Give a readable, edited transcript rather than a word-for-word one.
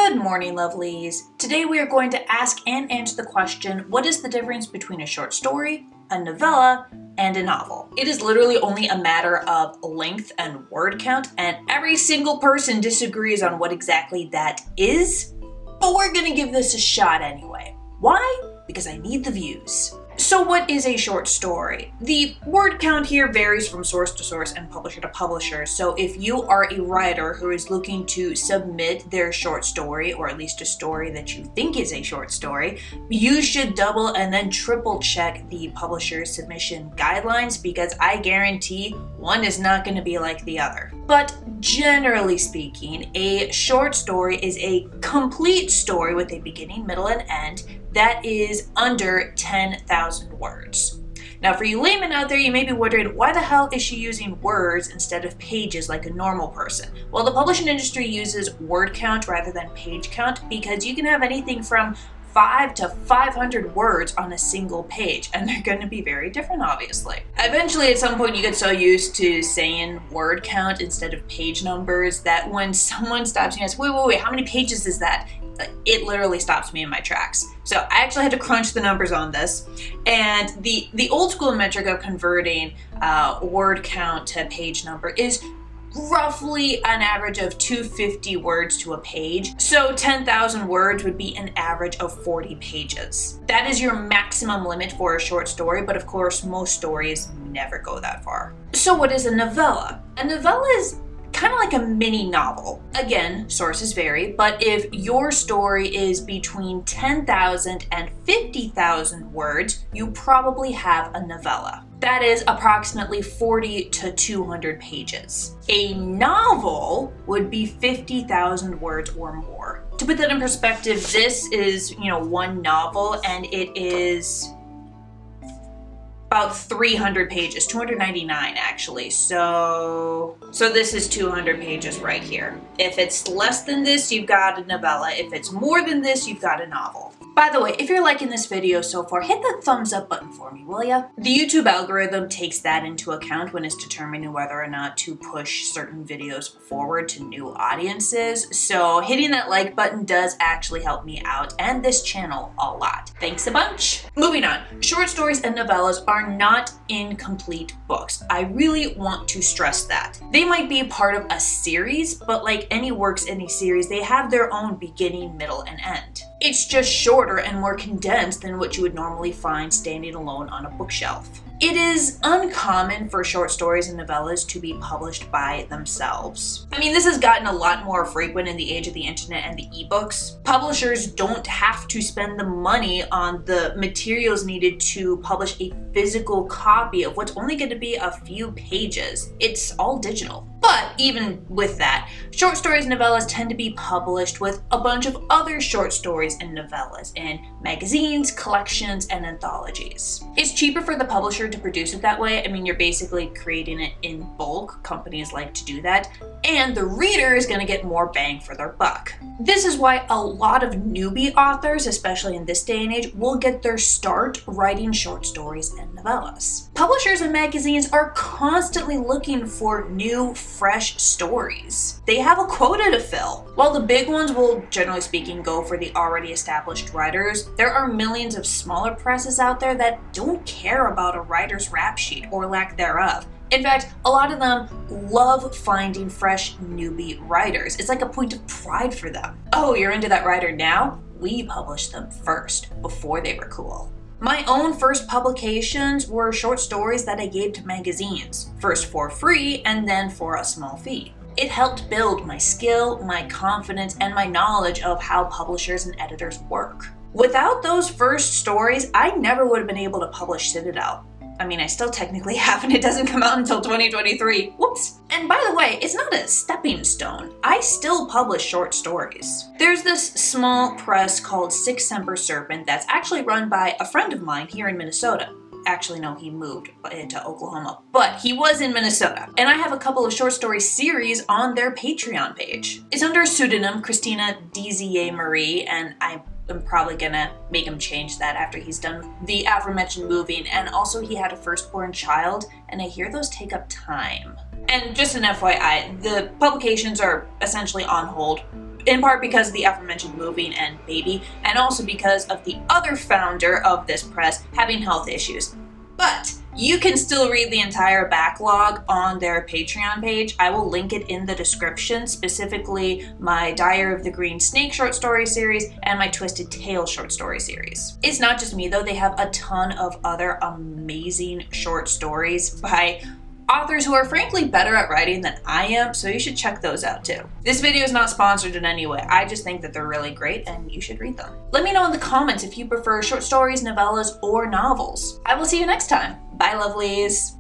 Good morning, lovelies. Today we are going to ask and answer the question, what is the difference between a short story, a novella, and a novel? It is literally only a matter of length and word count, and every single person disagrees on what exactly that is, but we're gonna give this a shot anyway. Why? Because I need the views. So what is a short story? The word count here varies from source to source and publisher to publisher. So if you are a writer who is looking to submit their short story, or at least a story that you think is a short story, you should double and then triple check the publisher's submission guidelines, because I guarantee one is not going to be like the other. But generally speaking, a short story is a complete story with a beginning, middle, and end that is under 10,000 words. Now, for you laymen out there, you may be wondering, why the hell is she using words instead of pages like a normal person? Well, the publishing industry uses word count rather than page count because you can have anything from 5 to 500 words on a single page, and they're going to be very different, obviously. Eventually, at some point, you get so used to saying word count instead of page numbers that when someone stops you and asks, wait, how many pages is that? It literally stops me in my tracks. So I actually had to crunch the numbers on this, and the old school metric of converting word count to page number is roughly an average of 250 words to a page. So 10,000 words would be an average of 40 pages. That is your maximum limit for a short story, but of course most stories never go that far. So what is a novella? A novella is kind of like a mini novel. Again, sources vary, but if your story is between 10,000 and 50,000 words, you probably have a novella. That is approximately 40 to 200 pages. A novel would be 50,000 words or more. To put that in perspective, this is, one novel, and it is about 300 pages, 299 actually. So this is 200 pages right here. If it's less than this, you've got a novella. If it's more than this, you've got a novel. By the way, if you're liking this video so far, hit the thumbs up button for me, will ya? The YouTube algorithm takes that into account when it's determining whether or not to push certain videos forward to new audiences, so hitting that like button does actually help me out and this channel a lot. Thanks a bunch! Moving on, short stories and novellas are not incomplete books. I really want to stress that. They might be part of a series, but like any works in a series, they have their own beginning, middle, and end. It's just shorter and more condensed than what you would normally find standing alone on a bookshelf. It is uncommon for short stories and novellas to be published by themselves. I mean, this has gotten a lot more frequent in the age of the internet and the ebooks. Publishers don't have to spend the money on the materials needed to publish a physical copy of what's only going to be a few pages. It's all digital. But even with that, short stories and novellas tend to be published with a bunch of other short stories and novellas in magazines, collections, and anthologies. It's cheaper for the publisher to produce it that way. I mean, you're basically creating it in bulk. Companies like to do that. And the reader is going to get more bang for their buck. This is why a lot of newbie authors, especially in this day and age, will get their start writing short stories and novellas. Publishers and magazines are constantly looking for new, fresh stories. They have a quota to fill. While the big ones will, generally speaking, go for the already established writers, there are millions of smaller presses out there that don't care about a writer's rap sheet or lack thereof. In fact, a lot of them love finding fresh newbie writers. It's like a point of pride for them. Oh, you're into that writer now? We published them first, before they were cool. My own first publications were short stories that I gave to magazines, first for free and then for a small fee. It helped build my skill, my confidence, and my knowledge of how publishers and editors work. Without those first stories, I never would have been able to publish Citadel. I mean, I still technically have, and it doesn't come out until 2023. Whoops. And by the way, it's not a stepping stone. I still publish short stories. There's this small press called Six Semper Serpent that's actually run by a friend of mine here in Minnesota. Actually, no, he moved to Oklahoma, but he was in Minnesota. And I have a couple of short story series on their Patreon page. It's under a pseudonym, Christina DZA Marie, and I'm probably gonna make him change that after he's done the aforementioned moving. And also he had a firstborn child, and I hear those take up time. And just an FYI, the publications are essentially on hold in part because of the aforementioned moving and baby, and also because of the other founder of this press having health issues. But you can still read the entire backlog on their Patreon page. I will link it in the description, specifically my Diary of the Green Snake short story series and my Twisted Tail short story series. It's not just me though, they have a ton of other amazing short stories by authors who are frankly better at writing than I am, so you should check those out too. This video is not sponsored in any way. I just think that they're really great and you should read them. Let me know in the comments if you prefer short stories, novellas, or novels. I will see you next time. Bye, lovelies.